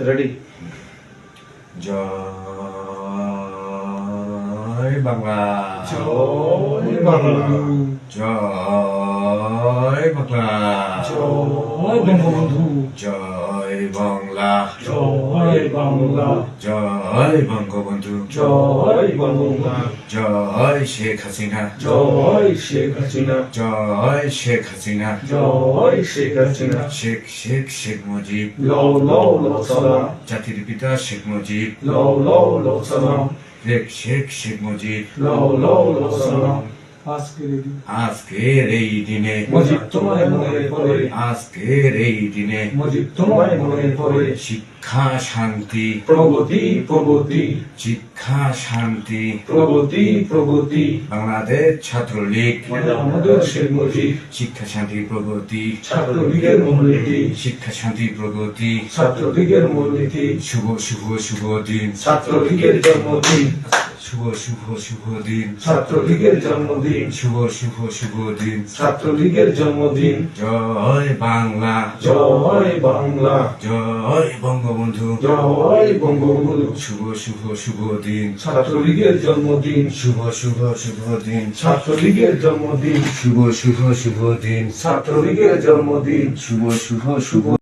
Ready. জয় বাংলা, জয় বাংলা, জয় বাংলা, জয় বঙ্গবন্ধু, জয় বাংলা, জয় বাংলা, জয় বঙ্গবন্ধু, জয় বাংলা, জয় শেখ হাসিনা, জয় শেখ হাসিনা, জয় শেখ হাসিনা, জয় শেখ হাসিনা। শেখ শেখ শেখ মুজিব, লও লও লও সালাম, জাতির পিতা শেখ মুজিব, লও লও লও সালাম, শেখ শেখ শেখ মুজিব। লও লও লও সালাম। আজকের এই দিনে, মুজিব তোমায় মনে পড়ে, আজকের এই দিনে মুজিব তোমায় মনে পড়ে। শিক্ষা শান্তি, প্রগতি প্রগতি, শিক্ষা শান্তি, প্রগতি প্রগতি, বাংলাদেশ ছাত্রলীগ, আমাদের শেখ মুজিব। শিক্ষা শান্তি প্রগতি, ছাত্রলীগের মূলনীতি, শিক্ষা শান্তি প্রগতি, ছাত্রলীগের মূলনীতি, শুভ শুভ শুভ দিন, ছাত্রলীগের জন্মদিন, শুভ শুভ শুভ দিন, ছাত্রলীগের জন্মদিন, শুভ শুভ শুভ দিন। ছাত্রলীগের জন্মদিন। জয় বাংলা, জয় বাংলা, জয় বঙ্গবন্ধু, জয় বঙ্গবন্ধু। শুভ শুভ শুভ দিন, ছাত্রলীগের জন্মদিন, শুভ শুভ শুভ দিন, ছাত্রলীগের জন্মদিন, শুভ শুভ শুভ দিন, ছাত্রলীগের জন্মদিন। শুভ শুভ শুভ